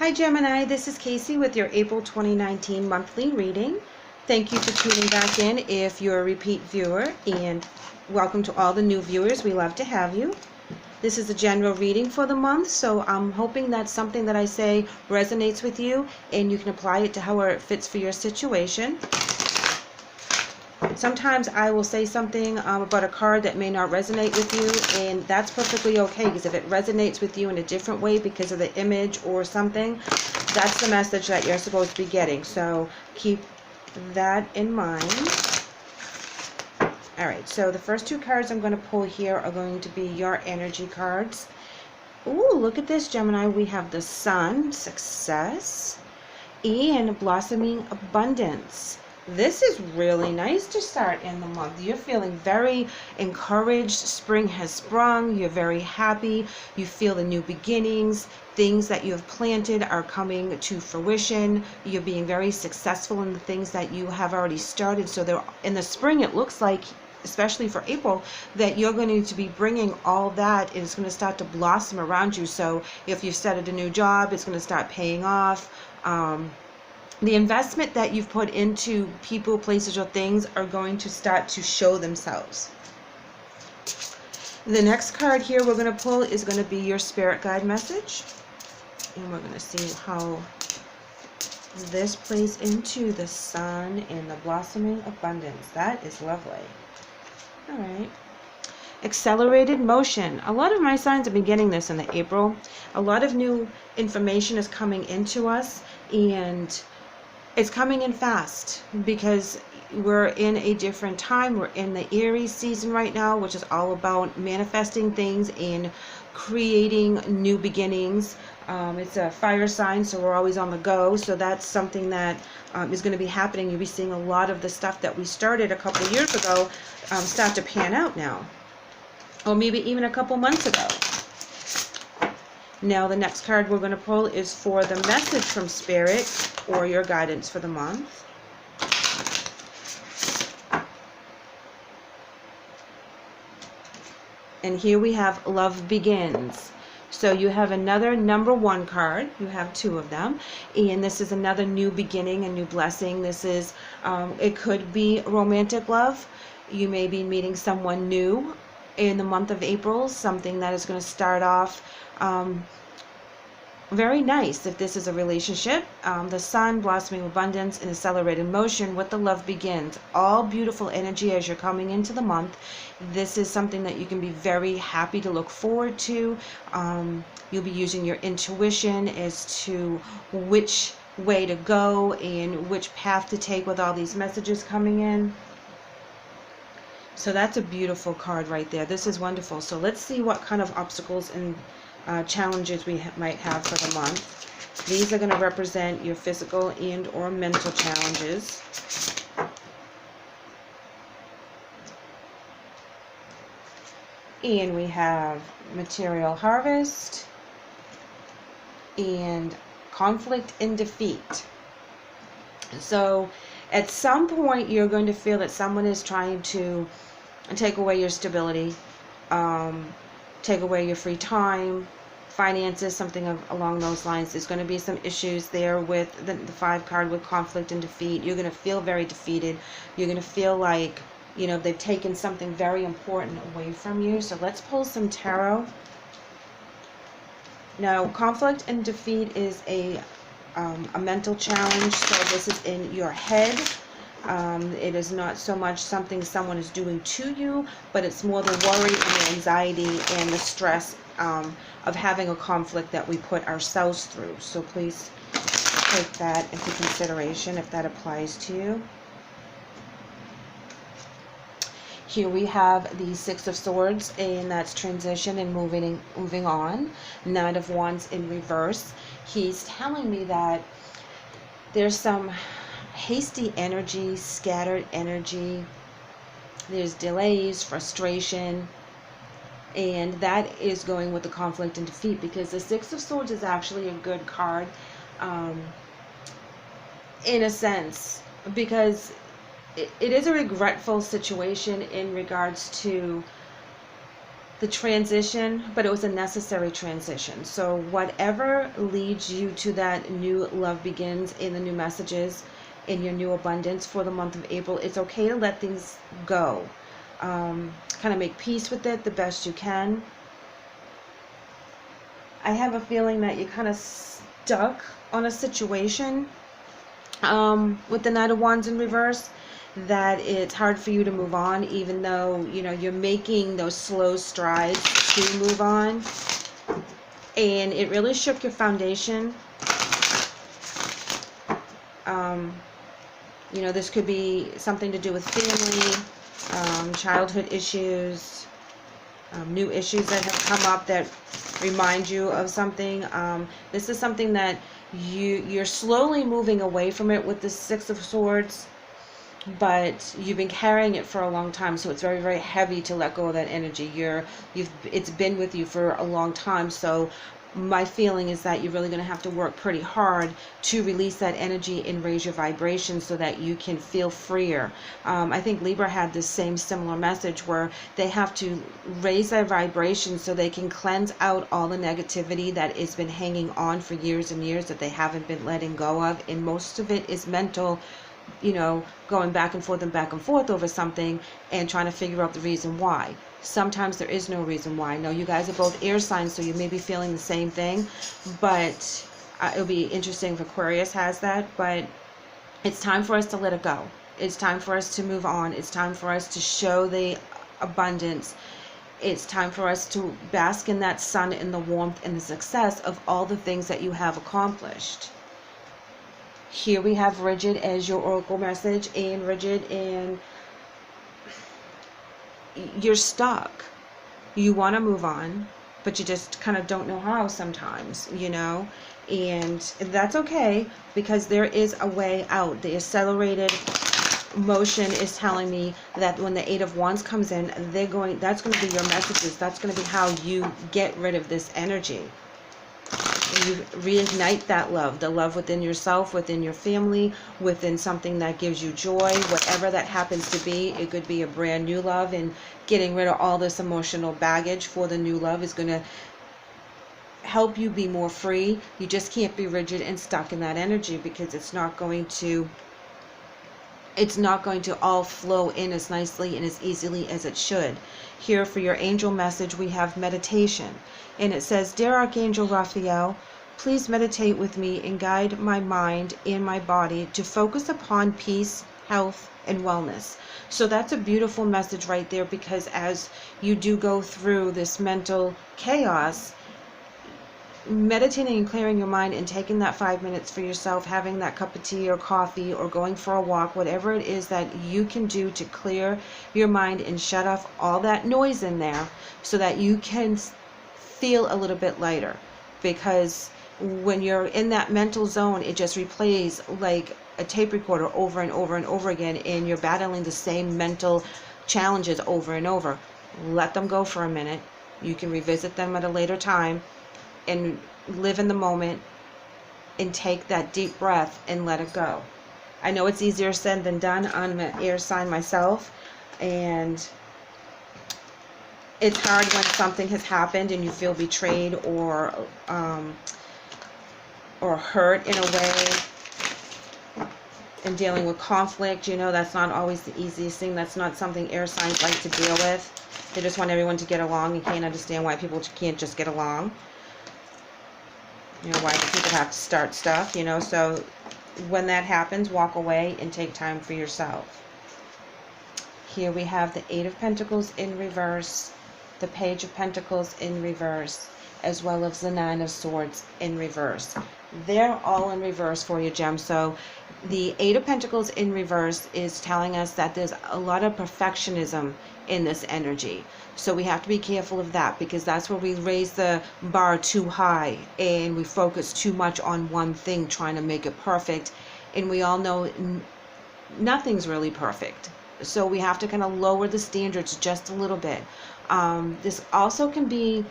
Hi Gemini, this is Kacee with your April 2019 monthly reading. Thank you for tuning back in if you're a repeat viewer, and welcome to all the new viewers. We love to have you. This is a general reading for the month, so I'm hoping that something that I say resonates with you and you can apply it to however it fits for your situation. Sometimes I will say something about a card that may not resonate with you, and that's perfectly okay, because if it resonates with you in a different way because of the image or something, that's the message that you're supposed to be getting. So keep that in mind. Alright, so the first two cards I'm going to pull here are going to be your energy cards. Ooh, look at this, Gemini. We have the Sun, Success, and Blossoming Abundance. This is really nice to start in the month. You're feeling very encouraged. Spring has sprung. You're very happy. You feel the new beginnings. Things that you have planted are coming to fruition. You're being very successful in the things that you have already started. So in the spring, it looks like, especially for April, that you're going to be bringing all that, and it's going to start to blossom around you. So if you've started a new job, it's going to start paying off. The investment that you've put into people, places, or things are going to start to show themselves. The next card here we're going to pull is going to be your spirit guide message. And we're going to see how this plays into the Sun and the Blossoming Abundance. That is lovely. All right. Accelerated motion. A lot of my signs have been getting this in the April. A lot of new information is coming into us, and it's coming in fast because we're in a different time. We're in the Aries season right now, which is all about manifesting things and creating new beginnings. It's a fire sign, so we're always on the go. So that's something that is going to be happening. You'll be seeing a lot of the stuff that we started a couple years ago start to pan out now, or maybe even a couple months ago. Now the next card we're going to pull is for the message from Spirit or your guidance for the month. And here we have Love Begins. So you have another number one card. You have two of them. And this is another new beginning, a new blessing. This is, it could be romantic love. You may be meeting someone new in the month of April, something that is going to start off very nice if this is a relationship. The Sun, Blossoming Abundance, and Accelerated Motion with the Love Begins. All beautiful energy as you're coming into the month. This is something that you can be very happy to look forward to. You'll be using your intuition as to which way to go and which path to take with all these messages coming in. So that's a beautiful card right there. This is wonderful. So let's see what kind of obstacles and challenges we might have for the month. These are going to represent your physical and or mental challenges. And we have material harvest and conflict and defeat. So at some point you're going to feel that someone is trying to take away your stability, take away your free time, finances, something along those lines. There's going to be some issues there with the 5 card with conflict and defeat. You're going to feel very defeated. You're going to feel like, you know, they've taken something very important away from you. So let's pull some tarot. Now, conflict and defeat is a mental challenge. So this is in your head. It is not so much something someone is doing to you, but it's more the worry and the anxiety and the stress of having a conflict that we put ourselves through. So please take that into consideration if that applies to you. Here we have the 6 of Swords, and that's transition and moving on. Knight of Wands in reverse. He's telling me that there's some hasty energy, scattered energy. There's delays, frustration, and that is going with the conflict and defeat, because the 6 of Swords is actually a good card in a sense, because it is a regretful situation in regards to the transition, but it was a necessary transition. So whatever leads you to that new love begins in the new messages, in your new abundance for the month of April, it's okay to let things go. Kind of make peace with it the best you can. I have a feeling that you're kind of stuck on a situation with the Knight of Wands in reverse, that it's hard for you to move on, even though, you know, you're making those slow strides to move on. And it really shook your foundation. You know, this could be something to do with family, childhood issues, new issues that have come up that remind you of something. This is something that you're slowly moving away from it with the Six of Swords, but you've been carrying it for a long time, so it's very, very heavy to let go of that energy. It's been with you for a long time, so my feeling is that you're really going to have to work pretty hard to release that energy and raise your vibration so that you can feel freer. I think Libra had this same similar message where they have to raise their vibration so they can cleanse out all the negativity that has been hanging on for years and years that they haven't been letting go of, and most of it is mental, you know, going back and forth over something and trying to figure out the reason why. Sometimes there is no reason why. No, you guys are both air signs, so you may be feeling the same thing, but it'll be interesting if Aquarius has that. But it's time for us to let it go. It's time for us to move on. It's time for us to show the abundance. It's time for us to bask in that sun and the warmth and the success of all the things that you have accomplished. Here we have rigid as your oracle message, and rigid, and you're stuck. You want to move on, but you just kind of don't know how sometimes, you know, and that's okay, because there is a way out. The accelerated motion is telling me that when the Eight of Wands comes in, that's going to be your messages. That's going to be how you get rid of this energy. You reignite that love, the love within yourself, within your family, within something that gives you joy, whatever that happens to be. It could be a brand new love, and getting rid of all this emotional baggage for the new love is going to help you be more free. You just can't be rigid and stuck in that energy, because it's not going to all flow in as nicely and as easily as it should. Here for your angel message, we have meditation. And it says, Dear Archangel Raphael, please meditate with me and guide my mind and my body to focus upon peace, health, and wellness. So that's a beautiful message right there, because as you do go through this mental chaos, meditating and clearing your mind and taking that 5 minutes for yourself, having that cup of tea or coffee or going for a walk, whatever it is that you can do to clear your mind and shut off all that noise in there, so that you can feel a little bit lighter. Because when you're in that mental zone, it just replays like a tape recorder over and over and over again, and you're battling the same mental challenges over and over. Let them go for a minute. You can revisit them at a later time and live in the moment and take that deep breath and let it go. I know it's easier said than done. I'm an air sign myself, and it's hard when something has happened and you feel betrayed or hurt in a way, and dealing with conflict. You know, that's not always the easiest thing. That's not something air signs like to deal with. They just want everyone to get along. You can't understand why people can't just get along. You know, why do people have to start stuff, you know? So when that happens, walk away and take time for yourself. Here we have the Eight of Pentacles in reverse, the Page of Pentacles in reverse, as well as the Nine of Swords in reverse. They're all in reverse for you, Gem. So the Eight of Pentacles in reverse is telling us that there's a lot of perfectionism in this energy. So we have to be careful of that, because that's where we raise the bar too high and we focus too much on one thing, trying to make it perfect. And we all know nothing's really perfect. So we have to kind of lower the standards just a little bit. This also can be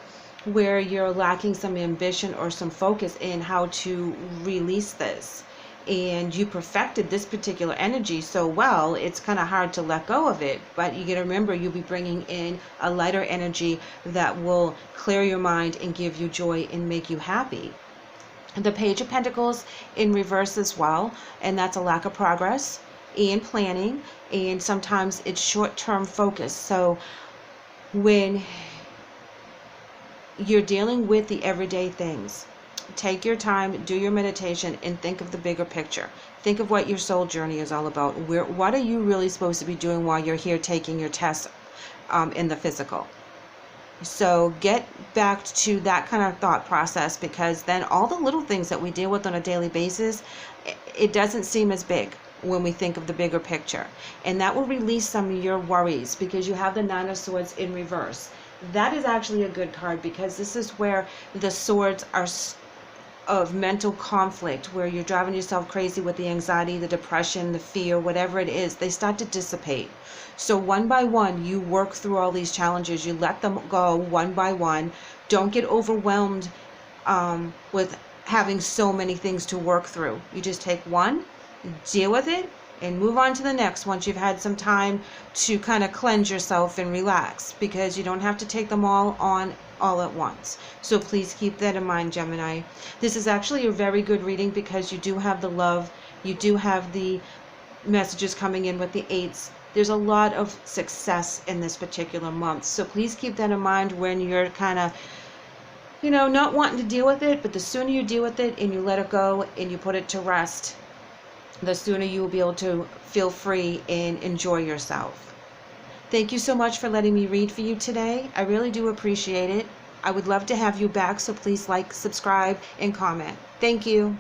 where you're lacking some ambition or some focus in how to release this. and you perfected this particular energy so well, it's kind of hard to let go of it. But you got to remember, you'll be bringing in a lighter energy that will clear your mind and give you joy and make you happy. The Page of Pentacles in reverse as well, and that's a lack of progress and planning, and sometimes it's short-term focus. So when you're dealing with the everyday things, take your time, do your meditation, and think of the bigger picture. Think of what your soul journey is all about. What are you really supposed to be doing while you're here taking your test in the physical? So get back to that kind of thought process, because then all the little things that we deal with on a daily basis, it doesn't seem as big when we think of the bigger picture. And that will release some of your worries, because you have the Nine of Swords in reverse. That is actually a good card, because this is where the swords are of mental conflict, where you're driving yourself crazy with the anxiety, the depression, the fear, whatever it is. They start to dissipate. So one by one, you work through all these challenges. You let them go one by one. Don't get overwhelmed with having so many things to work through. You just take one, deal with it, and move on to the next once you've had some time to kind of cleanse yourself and relax, because you don't have to take them all on all at once. So please keep that in mind, Gemini. This is actually a very good reading, because you do have the love, you do have the messages coming in with the eights. There's a lot of success in this particular month. So please keep that in mind when you're kind of, not wanting to deal with it. But the sooner you deal with it and you let it go and you put it to rest, the sooner you will be able to feel free and enjoy yourself. Thank you so much for letting me read for you today. I really do appreciate it. I would love to have you back, so please like, subscribe, and comment. Thank you.